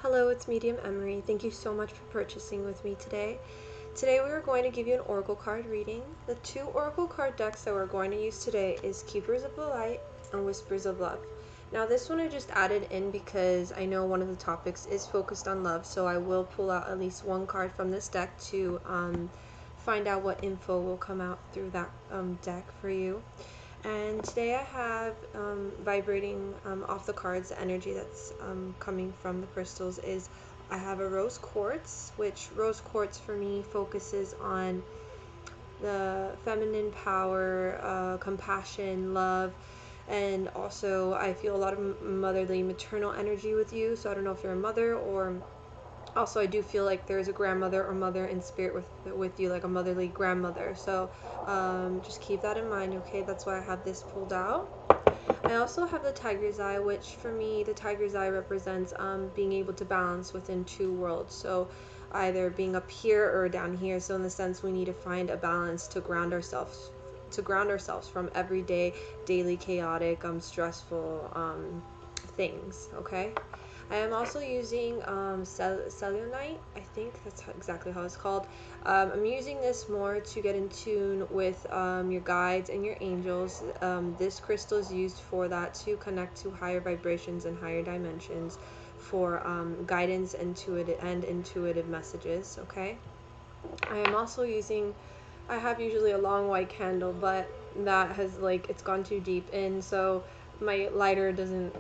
Hello, it's Medium Emary. Thank you so much for purchasing with me today. Today we are going to give you an oracle card reading. The two oracle card decks that we're going to use today is Keepers of the Light and Whispers of Love. Now this one I just added in because I know one of the topics is focused on love, so I will pull out at least one card from this deck to find out what info will come out through that deck for you. And today I have vibrating off the cards, the energy that's coming from the crystals is I have a rose quartz, which rose quartz for me focuses on the feminine power, compassion, love, and also I feel a lot of motherly, maternal energy with you. So I don't know if you're a mother, or also I do feel like there's a grandmother or mother in spirit with you, like a motherly grandmother. So just keep that in mind, okay? That's why I have this pulled out. I also have the tiger's eye, which for me the tiger's eye represents being able to balance within two worlds, so either being up here or down here. So in the sense we need to find a balance to ground ourselves from everyday, daily, chaotic, stressful things, okay? I am also using selenite. I think that's exactly how it's called. I'm using this more to get in tune with your guides and your angels. This crystal is used for that, to connect to higher vibrations and higher dimensions for guidance and intuitive messages, okay? I am also using, I have usually a long white candle, but that has it's gone too deep in, so my lighter doesn't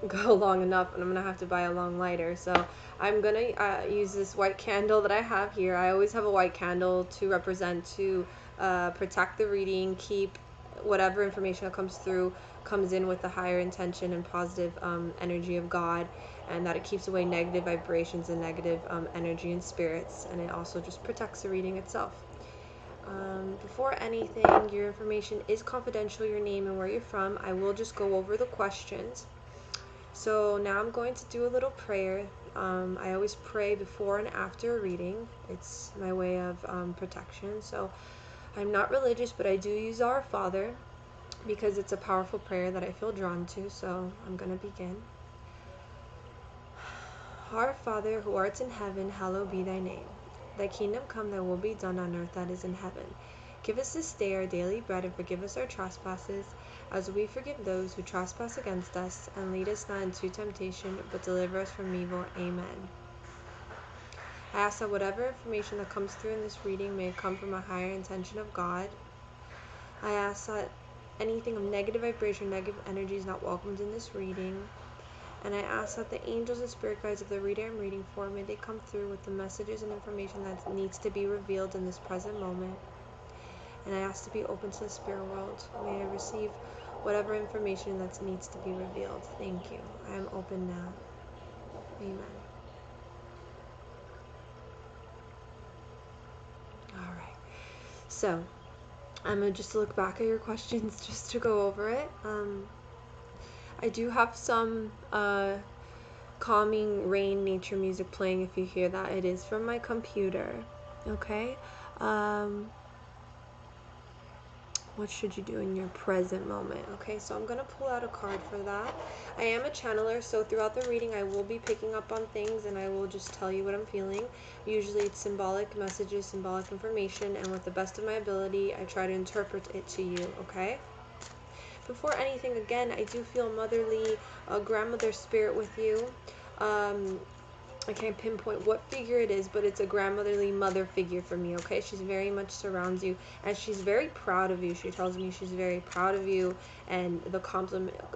go long enough, and I'm gonna have to buy a long lighter. So I'm gonna use this white candle that I have here. I always have a white candle to represent, to protect the reading, keep whatever information that comes in with the higher intention and positive energy of God, and that it keeps away negative vibrations and negative energy and spirits, and it also just protects the reading itself. Before anything, your information is confidential, your name and where you're from. I will just go over the questions. So now I'm going to do a little prayer. I always pray before and after a reading. It's my way of protection. So I'm not religious, but I do use Our Father because it's a powerful prayer that I feel drawn to. So I'm going to begin. Our Father, who art in heaven, hallowed be thy name. Thy kingdom come, thy will be done on earth as it is in heaven. Give us this day our daily bread, and forgive us our trespasses, as we forgive those who trespass against us. And lead us not into temptation, but deliver us from evil. Amen. I ask that whatever information that comes through in this reading may come from a higher intention of God. I ask that anything of negative vibration, negative energy is not welcomed in this reading. And I ask that the angels and spirit guides of the reader I'm reading for, may they come through with the messages and information that needs to be revealed in this present moment. And I ask to be open to the spirit world. May I receive whatever information that needs to be revealed. Thank you. I am open now. Amen. Alright. So, I'm going to just look back at your questions just to go over it. I do have some calming rain nature music playing. If you hear that, it is from my computer. Okay? What should you do in your present moment? Okay, so I'm going to pull out a card for that. I am a channeler, so throughout the reading I will be picking up on things, and I will just tell you what I'm feeling. Usually it's symbolic messages, symbolic information, and with the best of my ability I try to interpret it to you, okay? Before anything, again, I do feel motherly, grandmother spirit with you. I can't pinpoint what figure it is, but it's a grandmotherly mother figure for me, okay? She's very much surrounds you, and she's very proud of you. She tells me she's very proud of you and the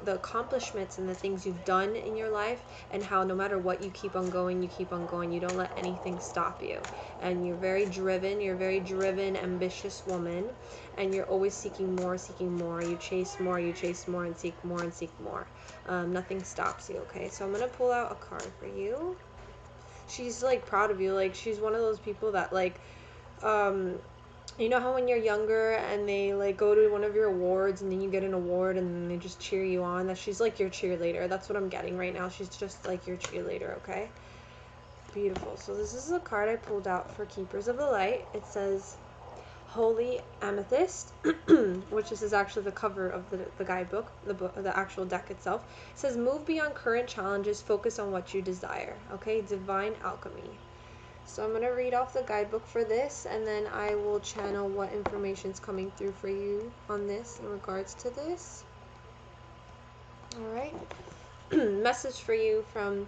accomplishments and the things you've done in your life, and how no matter what, you keep on going, you keep on going. You don't let anything stop you. And you're very driven, ambitious woman, and you're always seeking more, seeking more. You chase more, and seek more, and seek more. Nothing stops you, okay? So I'm going to pull out a card for you. She's proud of you. She's one of those people that you know how when you're younger and they go to one of your awards and then you get an award and then they just cheer you on, that she's your cheerleader. That's what I'm getting right now. She's just your cheerleader, okay? Beautiful. So this is a card I pulled out for Keepers of the Light. It says, Holy Amethyst, which this is actually the cover of the guidebook, the actual deck itself. It says, move beyond current challenges, focus on what you desire. Okay, Divine Alchemy. So I'm going to read off the guidebook for this, and then I will channel what information is coming through for you on this in regards to this. All right. Message for you from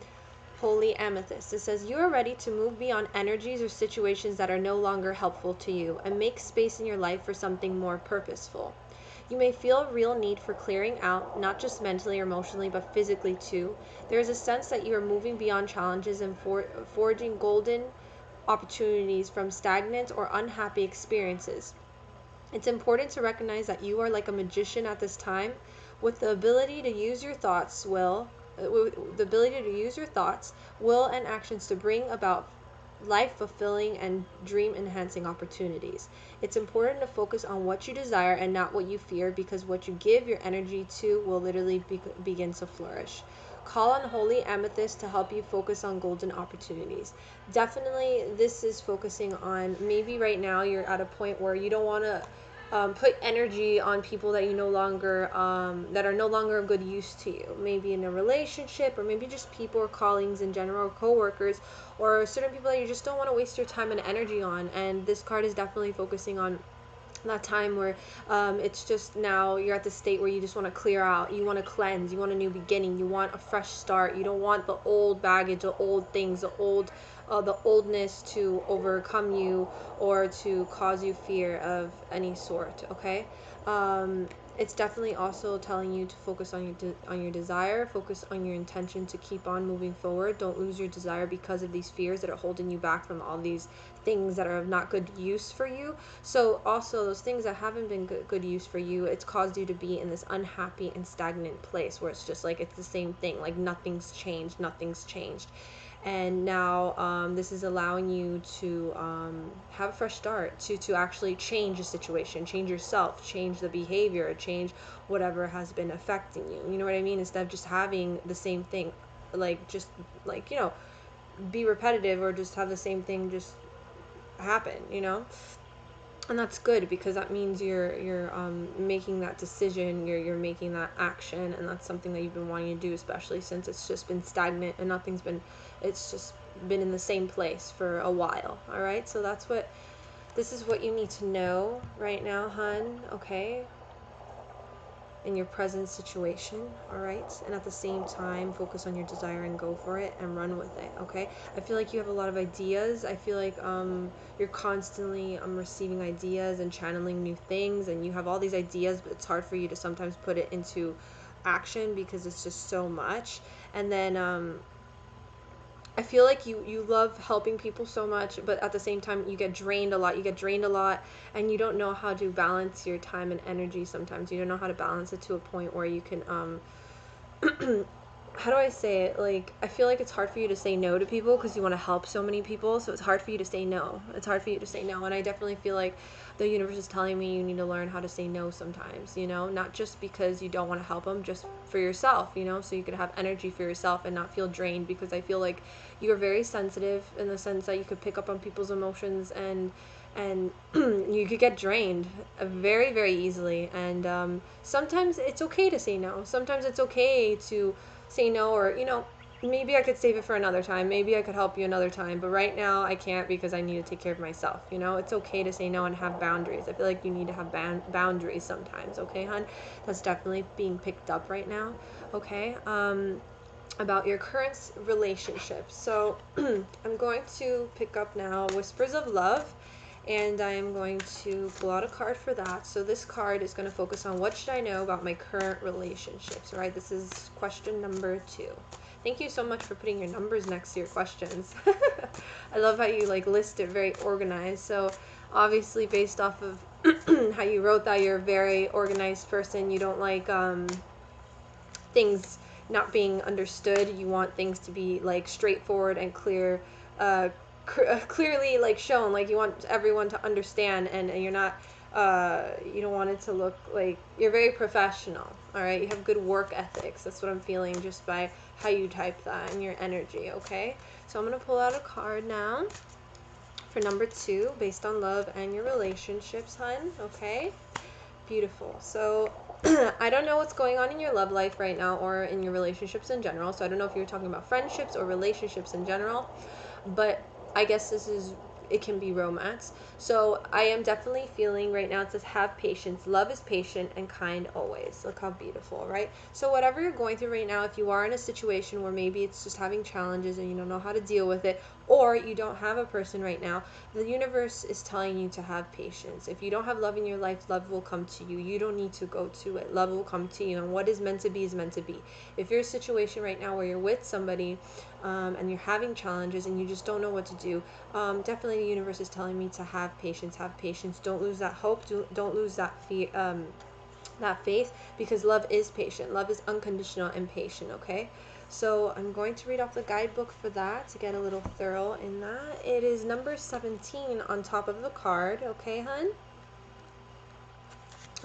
Holy Amethyst. It says, you are ready to move beyond energies or situations that are no longer helpful to you and make space in your life for something more purposeful. You may feel a real need for clearing out, not just mentally or emotionally, but physically too. There is a sense that you are moving beyond challenges and forging golden opportunities from stagnant or unhappy experiences. It's important to recognize that you are like a magician at this time, with the ability to use your thoughts, will and actions to bring about life fulfilling and dream enhancing opportunities. It's important to focus on what you desire and not what you fear, because what you give your energy to will literally begin to flourish. Call on Holy Amethyst to help you focus on golden opportunities. Definitely, this is focusing on, maybe right now you're at a point where you don't want to put energy on people that you no longer that are no longer of good use to you, maybe in a relationship, or maybe just people or colleagues in general, or co-workers, or certain people that you just don't want to waste your time and energy on. And this card is definitely focusing on that time where it's just, now you're at the state where you just want to clear out, you want to cleanse, you want a new beginning, you want a fresh start, you don't want the old baggage, the old things, the oldness to overcome you or to cause you fear of any sort. Okay. It's definitely also telling you to focus on your desire, focus on your intention to keep on moving forward. Don't lose your desire because of these fears that are holding you back from all these things that are of not good use for you. So also those things that haven't been good use for you, it's caused you to be in this unhappy and stagnant place where it's just like it's the same thing, like nothing's changed. And now this is allowing you to have a fresh start, to actually change the situation, change yourself, change the behavior, change whatever has been affecting you. You know what I mean? Instead of just having the same thing, like just like, be repetitive or just have the same thing just happen. And that's good, because that means you're making that decision, you're making that action, and that's something that you've been wanting to do, especially since it's just been stagnant and it's just been in the same place for a while. All right, so this is what you need to know right now, hun. Okay, in your present situation. All right, and at the same time focus on your desire and go for it and run with it. Okay, I feel like you have a lot of ideas. I feel like you're constantly receiving ideas and channeling new things, and you have all these ideas, but it's hard for you to sometimes put it into action because it's just so much. And then I feel like you love helping people so much, but at the same time you get drained a lot, and you don't know how to balance your time and energy. Sometimes you don't know how to balance it to a point where you can how do I say it? Like, I feel like it's hard for you to say no to people because you want to help so many people. So it's hard for you to say no. And I definitely feel like the universe is telling me you need to learn how to say no sometimes, not just because you don't want to help them, just for yourself, so you can have energy for yourself and not feel drained, because I feel like you are very sensitive in the sense that you could pick up on people's emotions, and you could get drained very, very easily. And sometimes it's okay to say no. Sometimes it's okay to say no, or maybe I could save it for another time, maybe I could help you another time, but right now I can't because I need to take care of myself. It's okay to say no and have boundaries. I feel like you need to have boundaries sometimes. Okay, hun, that's definitely being picked up right now. Okay, about your current relationship. So I'm going to pick up now Whispers of Love, and I'm going to pull out a card for that. So this card is going to focus on what should I know about my current relationships. All right, this is question number 2. Thank you so much for putting your numbers next to your questions. I love how you list it very organized. So obviously, based off of how you wrote that, you're a very organized person. You don't like things not being understood. You want things to be straightforward and clear, clearly shown. You want everyone to understand, and you're not you don't want it to look like you're very professional. All right, you have good work ethics. That's what I'm feeling just by how you type that and your energy. Okay, so I'm gonna pull out a card now For number 2, based on love and your relationships, hun. Okay, beautiful. So I don't know what's going on in your love life right now or in your relationships in general. So I don't know if you're talking about friendships or relationships in general, but I guess it can be romance. So I am definitely feeling right now, it says have patience. Love is patient and kind always. Look how beautiful, right? So whatever you're going through right now, if you are in a situation where maybe it's just having challenges and you don't know how to deal with it, or you don't have a person right now, the universe is telling you to have patience. If you don't have love in your life, love will come to you. You don't need to go to it. Love will come to you, and what is meant to be is meant to be. If you're in a situation right now where you're with somebody and you're having challenges and you just don't know what to do, definitely the universe is telling me to have patience. Have patience. Don't lose that hope. Don't lose that fear, that faith, because love is patient. Love is unconditional and patient. Okay. So I'm going to read off the guidebook for that to get a little thorough in that. It is number 17 on top of the card. Okay, hun?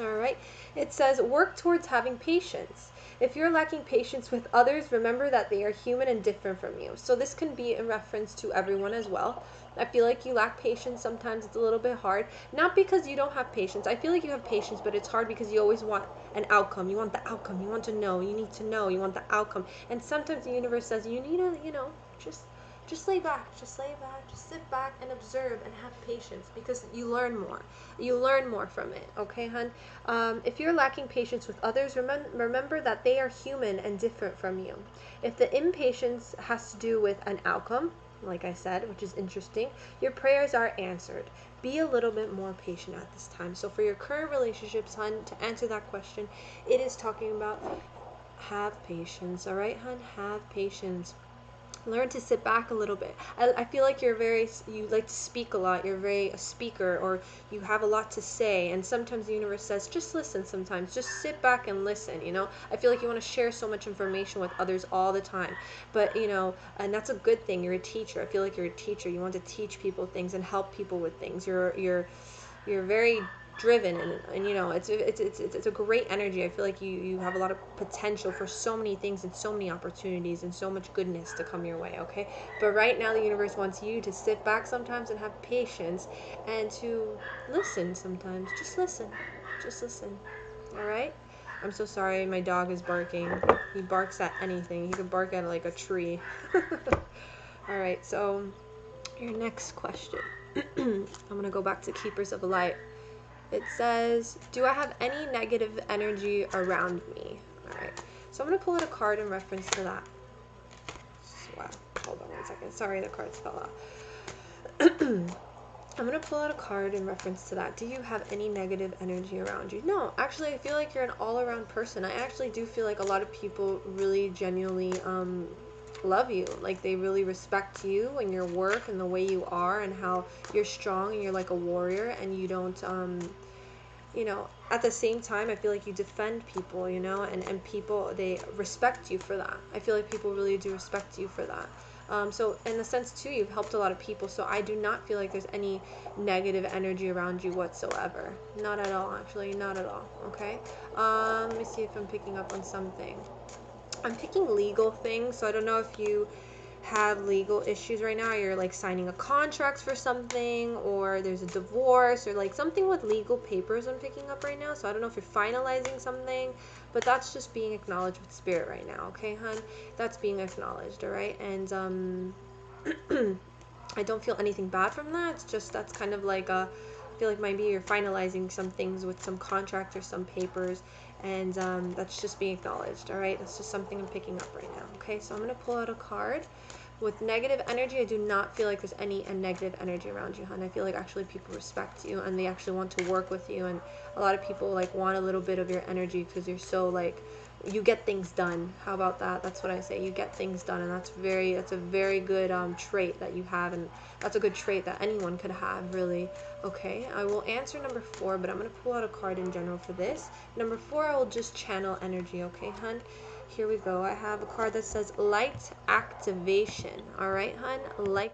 All right. It says, work towards having patience. If you're lacking patience with others, remember that they are human and different from you. So this can be in reference to everyone as well. I feel like you lack patience. Sometimes it's a little bit hard. Not because you don't have patience. I feel like you have patience, but it's hard because you always want an outcome. You want the outcome. You want to know. You need to know. You want the outcome. And sometimes the universe says you need to, just lay back, just sit back and observe and have patience, because you learn more. You learn more from it, okay, hun? If you're lacking patience with others, remember that they are human and different from you. If the impatience has to do with an outcome, like I said, which is interesting, your prayers are answered. Be a little bit more patient at this time. So for your current relationships, hun, to answer that question, it is talking about have patience, all right, hun? Have patience. Learn to sit back a little bit. I feel like you like to speak a lot. You're very a speaker, or you have a lot to say, and sometimes the universe says just listen. Sometimes just sit back and listen. I feel like you want to share so much information with others all the time, but and that's a good thing. You're a teacher. I feel like you're a teacher. You want to teach people things and help people with things. You're very driven, and it's a great energy. I feel like you have a lot of potential for so many things and so many opportunities and so much goodness to come your way, okay? But right now the universe wants you to sit back sometimes and have patience and to listen sometimes. Just listen. All right? I'm so sorry, my dog is barking. He barks at anything. He could bark at like a tree. All right, so your next question. I'm gonna go back to Keepers of Light. It says, do I have any negative energy around me? All right. So I'm going to pull out a card in reference to that. Wow. Hold on 1 second. Sorry, the cards fell out. I'm going to pull out a card in reference to that. Do you have any negative energy around you? No, actually, I feel like you're an all-around person. I actually do feel like a lot of people really genuinely love you. Like, they really respect you and your work and the way you are and how you're strong and you're like a warrior, and you don't at the same time, I feel like you defend people, and people, they respect you for that. I feel like people really do respect you for that. So in a sense too, you've helped a lot of people, so I do not feel like there's any negative energy around you whatsoever. Not at all, actually, not at all. Okay. Let me see if I'm picking up on something. I'm picking legal things, so I don't know if you have legal issues right now. You're like signing a contract for something, or there's a divorce, or like something with legal papers I'm picking up right now. So I don't know if you're finalizing something, but that's just being acknowledged with spirit right now. Okay, hun? That's being acknowledged, all right? And I don't feel anything bad from that. It's just that's kind of like I feel like maybe you're finalizing some things with some contract or some papers, and that's just being acknowledged, all right? That's just something I'm picking up right now. Okay, so I'm going to pull out a card. With negative energy, I do not feel like there's any negative energy around you, hon. I feel like actually people respect you and they actually want to work with you, and a lot of people like want a little bit of your energy because you're so like, you get things done. How about that? That's what I say. You get things done, and that's a very good trait that you have, and that's a good trait that anyone could have, really. Okay, I will answer number 4, but I'm going to pull out a card in general for this. Number 4, I will just channel energy, okay, hun? Here we go. I have a card that says light activation. All right, hun? Light